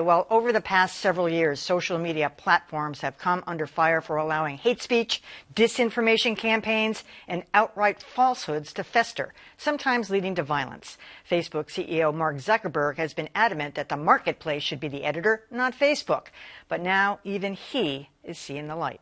Well, over the past several years, social media platforms have come under fire for allowing hate speech, disinformation campaigns, and outright falsehoods to fester, sometimes leading to violence. Facebook CEO Mark Zuckerberg has been adamant that the marketplace should be the editor, not Facebook. But now even he is seeing the light.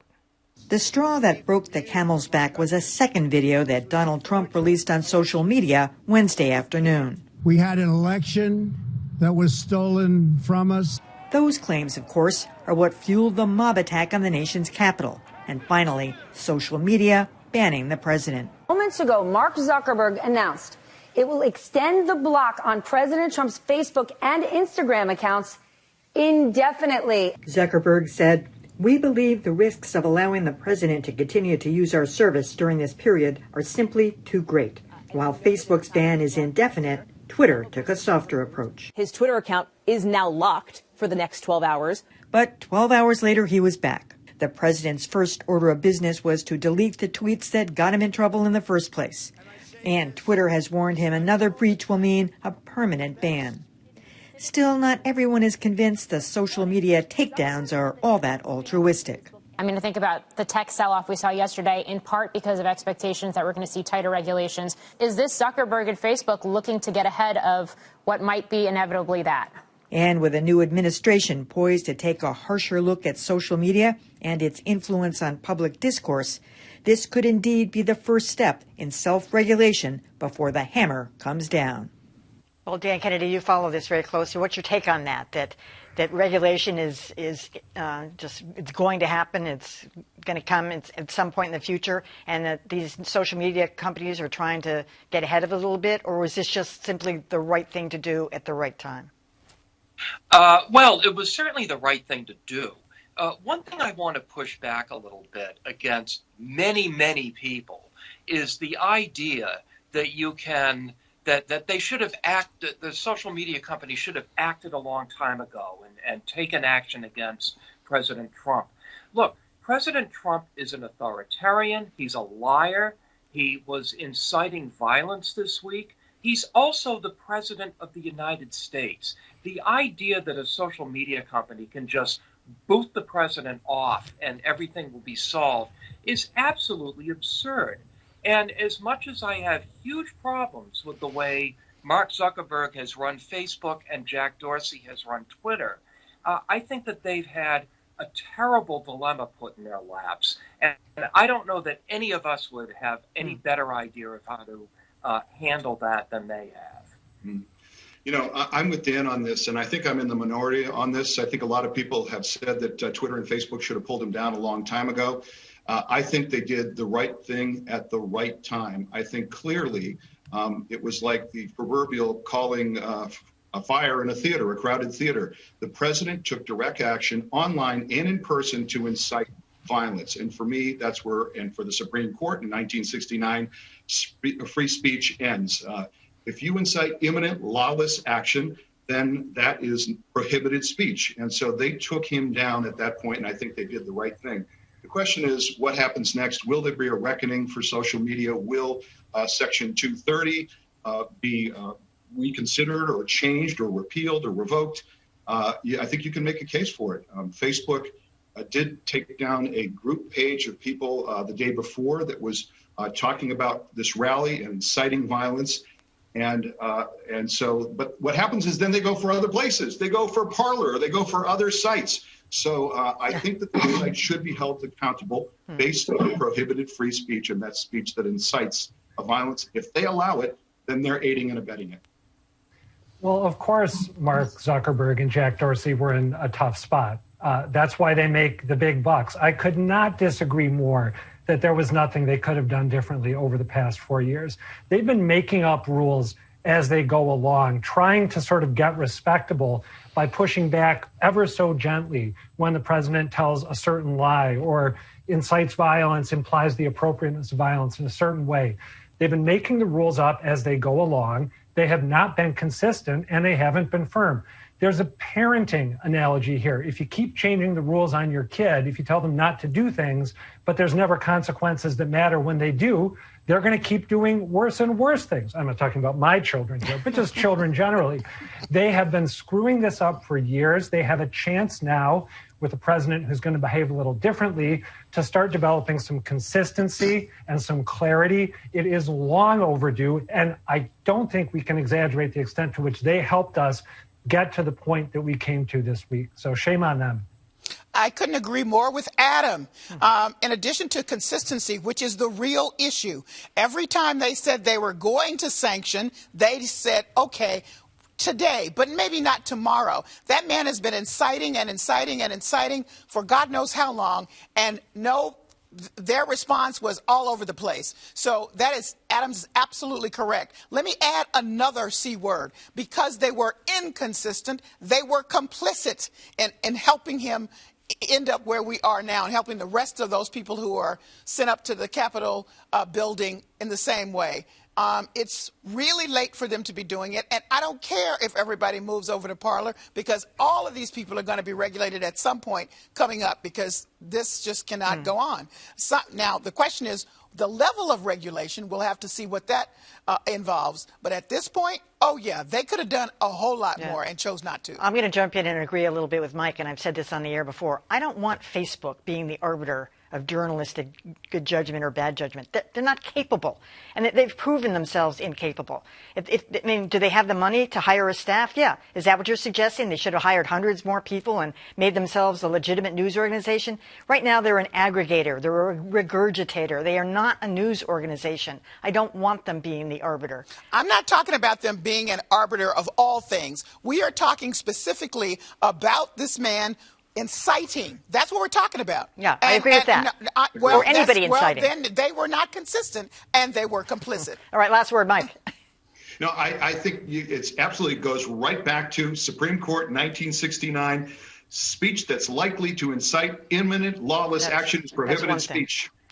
The straw that broke the camel's back was a second video that Donald Trump released on social media Wednesday afternoon. We had an election that was stolen from us. Those claims, of course, are what fueled the mob attack on the nation's capital. And finally, social media banning the president. Moments ago, Mark Zuckerberg announced it will extend the block on President Trump's Facebook and Instagram accounts indefinitely. Zuckerberg said, "We believe the risks of allowing the president to continue to use our service during this period are simply too great." While Facebook's ban is indefinite, Twitter took a softer approach. His Twitter account is now locked for the next 12 hours. But 12 hours later, he was back. The president's first order of business was to delete the tweets that got him in trouble in the first place. And Twitter has warned him another breach will mean a permanent ban. Still, not everyone is convinced the social media takedowns are all that altruistic. I mean, to think about the tech sell-off we saw yesterday, in part because of expectations that we're going to see tighter regulations. Is this Zuckerberg and Facebook looking to get ahead of what might be inevitably that? And with a new administration poised to take a harsher look at social media and its influence on public discourse, this could indeed be the first step in self-regulation before the hammer comes down. Well, Dan Kennedy, you follow this very closely. What's your take on that? That regulation is just, it's going to happen, it's going to come at some point in the future, and that these social media companies are trying to get ahead of it a little bit, or was this just simply the right thing to do at the right time? Well, it was certainly the right thing to do. One thing I want to push back a little bit against many people is the idea that you can that they should have acted, the social media company should have acted a long time ago and taken action against President Trump. Look, President Trump is an authoritarian. He's a liar. He was inciting violence this week. He's also the president of the United States. The idea that a social media company can just boot the president off and everything will be solved is absolutely absurd. And as much as I have huge problems with the way Mark Zuckerberg has run Facebook and Jack Dorsey has run Twitter, I think that they've had a terrible dilemma put in their laps. And I don't know that any of us would have any better idea of how to handle that than they have. You know, I'm with Dan on this, and I think I'm in the minority on this. I think a lot of people have said that Twitter and Facebook should have pulled him down a long time ago. I think they did the right thing at the right time. I think clearly it was like the proverbial calling a fire in a theater, a crowded theater. The president took direct action online and in person to incite violence. And for me, that's where, and for the Supreme Court in 1969, free speech ends. If you incite imminent lawless action, then that is prohibited speech. And so they took him down at that point, and I think they did the right thing. The question is, what happens next? Will there be a reckoning for social media? Will Section 230 be reconsidered or changed or repealed or revoked? I think you can make a case for it. Facebook did take down a group page of people the day before that was talking about this rally and inciting violence. And so, but what happens is then they go for other places. They go for Parler, they go for other sites. So I think that the site should be held accountable based on prohibited free speech, and that's speech that incites a violence. If they allow it, then they're aiding and abetting it. Well, of course, Mark Zuckerberg and Jack Dorsey were in a tough spot. That's why they make the big bucks. I could not disagree more that there was nothing they could have done differently over the past 4 years. They've been making up rules as they go along, trying to sort of get respectable by pushing back ever so gently when the president tells a certain lie or incites violence, implies the appropriateness of violence in a certain way. They've been making the rules up as they go along. They have not been consistent, and they haven't been firm. There's a parenting analogy here. If you keep changing the rules on your kid, if you tell them not to do things, but there's never consequences that matter when they do, they're going to keep doing worse and worse things. I'm not talking about my children here, but just children generally. They have been screwing this up for years. They have a chance now with a president who's going to behave a little differently to start developing some consistency and some clarity. It is long overdue, and I don't think we can exaggerate the extent to which they helped us get to the point that we came to this week. So shame on them. I couldn't agree more with Adam. In addition to consistency, which is the real issue, every time they said they were going to sanction, they said, okay, today, but maybe not tomorrow. That man has been inciting and inciting and inciting for God knows how long, and their response was all over the place. So Adams is absolutely correct. Let me add another C word. Because they were inconsistent, they were complicit in helping him end up where we are now and helping the rest of those people who are sent up to the Capitol building in the same way. It's really late for them to be doing it, and I don't care if everybody moves over to Parler, because all of these people are going to be regulated at some point coming up, because this just cannot go on. So, now, the question is, the level of regulation, we'll have to see what that involves. But at this point, oh, yeah, they could have done a whole lot more and chose not to. I'm going to jump in and agree a little bit with Mike, and I've said this on the air before. I don't want Facebook being the arbiter of journalistic good judgment or bad judgment. They're not capable, and they've proven themselves incapable. I mean, do they have the money to hire a staff? Yeah. Is that what you're suggesting? They should have hired hundreds more people and made themselves a legitimate news organization? Right now, they're an aggregator. They're a regurgitator. They are not a news organization. I don't want them being the arbiter. I'm not talking about them being an arbiter of all things. We are talking specifically about this man inciting. That's what we're talking about. Yeah, I agree with that. Or anybody inciting. Well, then they were not consistent, and they were complicit. All right, last word, Mike. No, I think it's absolutely goes right back to Supreme Court 1969. Speech that's likely to incite imminent lawless action is prohibited speech.